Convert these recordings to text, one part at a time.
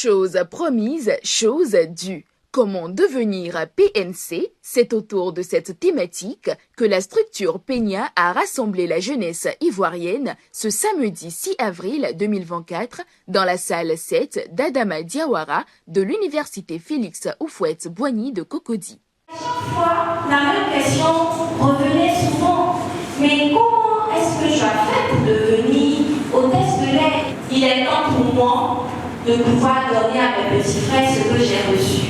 Chose promise, chose due. Comment devenir PNC? C'est autour de cette thématique que la structure Peña a rassemblé la jeunesse ivoirienne ce samedi 6 avril 2024 dans la salle 7 d'Adama Diawara de l'université Félix Houphouët-Boigny de Cocody. À chaque fois, la même question revenait souvent. Mais comment est-ce que je fais pour devenir hôtesse de l'air? Il est temps pour moi de pouvoir donner à mes petits frères ce que j'ai reçu.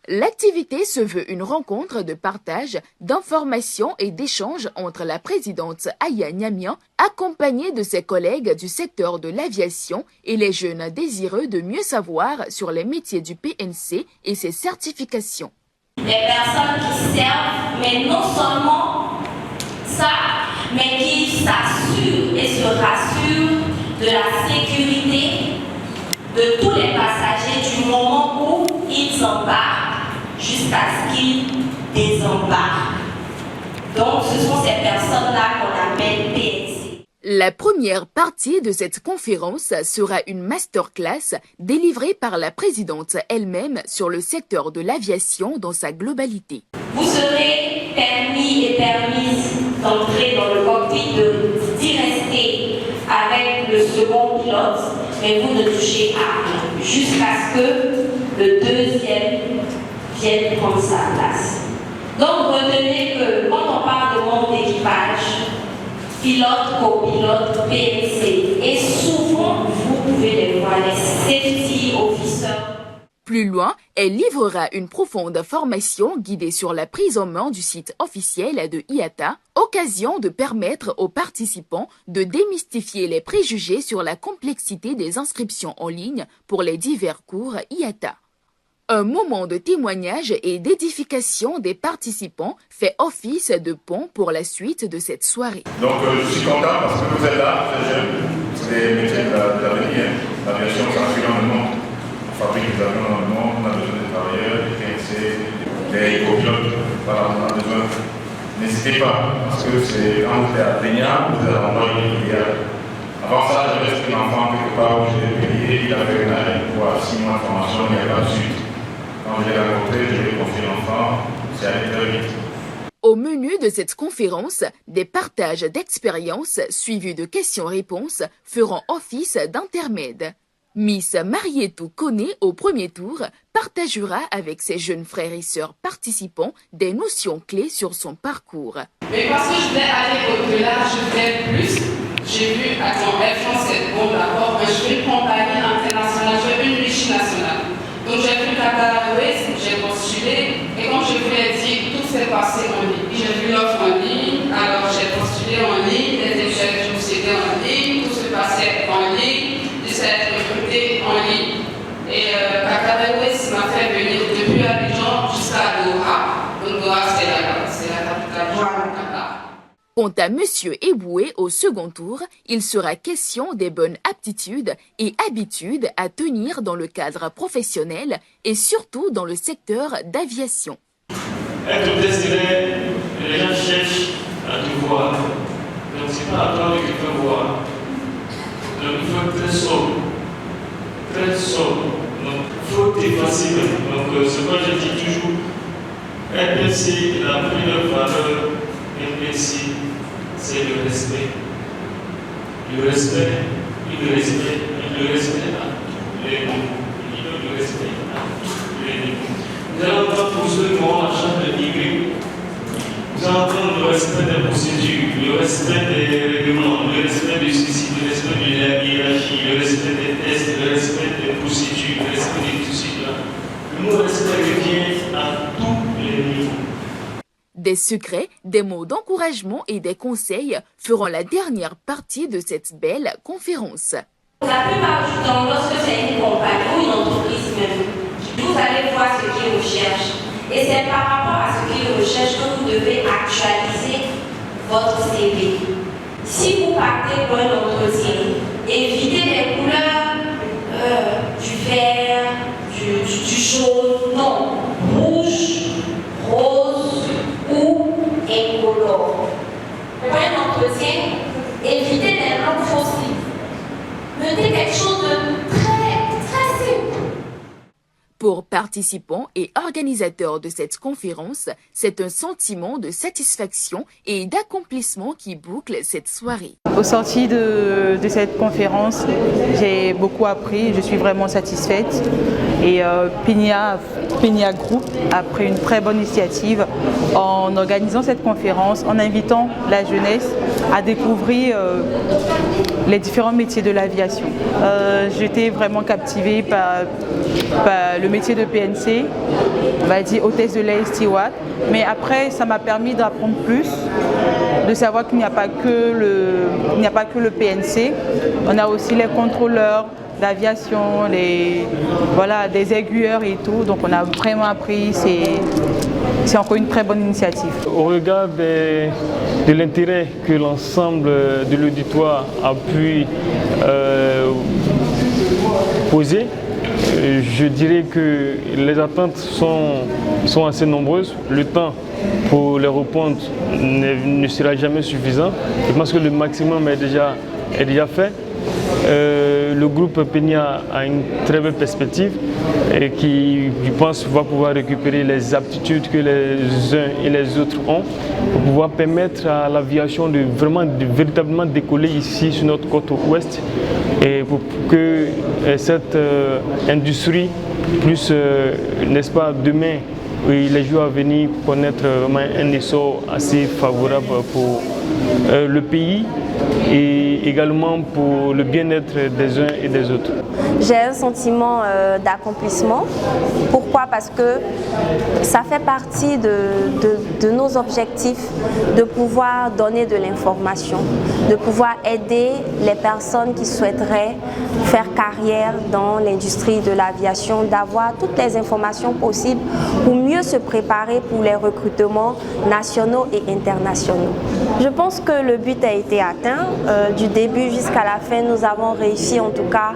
L'activité se veut une rencontre de partage, d'informations et d'échanges entre la présidente Aya Nyamian, accompagnée de ses collègues du secteur de l'aviation et les jeunes désireux de mieux savoir sur les métiers du PNC et ses certifications. Les personnes qui servent, mais non seulement ça, mais qui s'assurent et se rassurent de la sécurité de tous les passagers du moment où ils embarquent jusqu'à ce qu'ils désembarquent. Donc ce sont ces personnes-là qu'on appelle PNC. La première partie de cette conférence sera une masterclass délivrée par la présidente elle-même sur le secteur de l'aviation dans sa globalité. Vous serez permis et permises d'entrer dans le cockpit, d'y rester avec le second pilote, mais vous ne touchez à rien jusqu'à ce que le deuxième vienne prendre sa place. Donc retenez que quand on parle de monde d'équipage, pilote, copilote, PNC, et souvent vous pouvez les voir, les safety officers. Plus loin, elle livrera une profonde formation guidée sur la prise en main du site officiel de IATA, occasion de permettre aux participants de démystifier les préjugés sur la complexité des inscriptions en ligne pour les divers cours IATA. Un moment de témoignage et d'édification des participants fait office de pont pour la suite de cette soirée. Donc je suis content parce que vous êtes là, vous êtes jeunes, c'est des métiers de l'avenir. L'aviation, ça fait dans le monde. On fabrique des avions dans le monde, on a besoin de travailleurs, des PNC, des copilotes, voilà, on a besoin. N'hésitez pas, parce que c'est quand vous êtes à Peña, vous êtes à l'endroit idéal. Avant ça, j'avais resté un enfant quelque part où j'ai payé, il a fait une arrêt pour 6 mois de formation, il n'y a pas de suite. Quand je l'ai rencontré, je lui ai confié l'enfant, c'est allé très vite. Au menu de cette conférence, des partages d'expériences suivis de questions-réponses feront office d'intermède. Miss Marietou Koné, au premier tour, partagera avec ses jeunes frères et sœurs participants des notions clés sur son parcours. Mais parce que je voulais aller au-delà, je voulais plus. J'ai vu, attends, Air France, c'est bon, d'accord, mais je veux une compagnie internationale, je veux une riche nationale. Donc j'ai vu Qatar Airways, j'ai postulé, et comme je vous l'ai dit, tout s'est passé en ligne. J'ai vu l'offre en ligne, alors j'ai postulé en ligne, les échecs je procédé en ligne, tout se passait en ligne, j'essaie d'être recruté en ligne. Et Qatar Airways m'a fait venir depuis Abidjan jusqu'à Doha. Donc Doha, c'est la capitale du Qatar. Quant à Monsieur Eboué au second tour, il sera question des bonnes aptitudes et habitudes à tenir dans le cadre professionnel et surtout dans le secteur d'aviation. Être désiré, les gens cherchent à te voir. Donc c'est pas à toi de te voir. Donc il faut être très sobre. Très sobre. Donc il faut t'effacer. Donc ce que je dis toujours, MPC, la première valeur MPC, c'est le respect. Le respect, le respect, le respect à les mots. Le respect à les mots. Nous allons entendre pour ceux qui ont la chance de migrer. Nous allons entendre le respect des procédures, le respect des règlements, le respect du souci, le respect de la hiérarchie, le respect des tests, le respect des procédures, le respect de tout cela. Le mot respect revient à tous les niveaux. Des secrets, des mots d'encouragement et des conseils feront la dernière partie de cette belle conférence. La plupart du temps, lorsque c'est une compagnie ou une entreprise même, vous allez voir ce qu'ils recherchent. Et c'est par rapport à ce qu'ils recherchent que vous devez actualiser votre CV. Si vous partez pour un entretien, évitez les couleurs du vert, du jaune, non, rouge, rose ou incolore. Pour un entretien, évitez les langues fossiles. Mettez quelque chose de très simple. Pour participants et organisateurs de cette conférence, c'est un sentiment de satisfaction et d'accomplissement qui boucle cette soirée. Au sorti de cette conférence, j'ai beaucoup appris, je suis vraiment satisfaite. Et Peña Group a pris une très bonne initiative en organisant cette conférence, en invitant la jeunesse à découvrir les différents métiers de l'aviation. J'étais vraiment captivée par le métier de PNC, on va dire hôtesse de l'air steward, mais après ça m'a permis d'apprendre plus, de savoir qu'il n'y a pas que le PNC, on a aussi les contrôleurs d'aviation, des aiguilleurs et tout, donc on a vraiment appris, c'est encore une très bonne initiative. Au regard de l'intérêt que l'ensemble de l'auditoire a pu poser, je dirais que les attentes sont assez nombreuses. Le temps pour les répondre ne sera jamais suffisant. Je pense que le maximum est déjà fait. Le groupe Peña a une très belle perspective et qui, je pense, va pouvoir récupérer les aptitudes que les uns et les autres ont pour pouvoir permettre à l'aviation de véritablement décoller ici sur notre côte ouest et pour que cette industrie puisse, n'est-ce pas, demain et les jours à venir connaître vraiment un essor assez favorable pour le pays et également pour le bien-être des uns et des autres. J'ai un sentiment d'accomplissement. Pourquoi? Parce que ça fait partie de nos objectifs de pouvoir donner de l'information, de pouvoir aider les personnes qui souhaiteraient faire carrière dans l'industrie de l'aviation, d'avoir toutes les informations possibles pour mieux se préparer pour les recrutements nationaux et internationaux. Je pense que le but a été atteint. Du début jusqu'à la fin, nous avons réussi en tout cas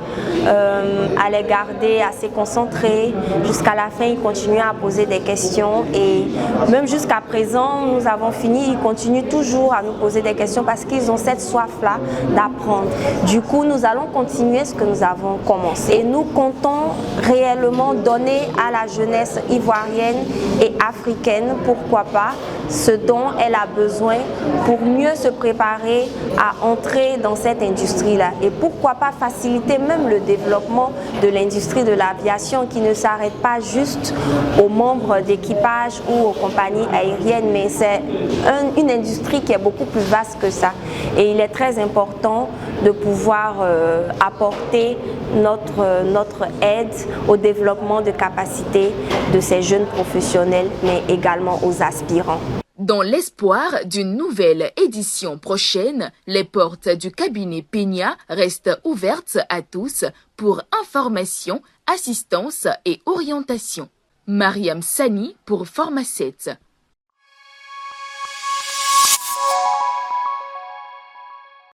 à les garder assez concentrés. Jusqu'à la fin, ils continuent à poser des questions et même jusqu'à présent, nous avons fini. Ils continuent toujours à nous poser des questions parce qu'ils ont cette soif-là d'apprendre. Du coup, nous allons continuer ce que nous avons commencé. Et nous comptons réellement donner à la jeunesse ivoirienne et africaine, pourquoi pas, ce dont elle a besoin pour mieux se préparer à entrer dans cette industrie-là. Et pourquoi pas faciliter même le développement de l'industrie de l'aviation qui ne s'arrête pas juste aux membres d'équipage ou aux compagnies aériennes, mais c'est une industrie qui est beaucoup plus vaste que ça. Et il est très important de pouvoir apporter notre aide au développement de capacités de ces jeunes professionnels, mais également aux aspirants. Dans l'espoir d'une nouvelle édition prochaine, les portes du cabinet Peña restent ouvertes à tous pour information, assistance et orientation. Mariam Sani pour Format 7.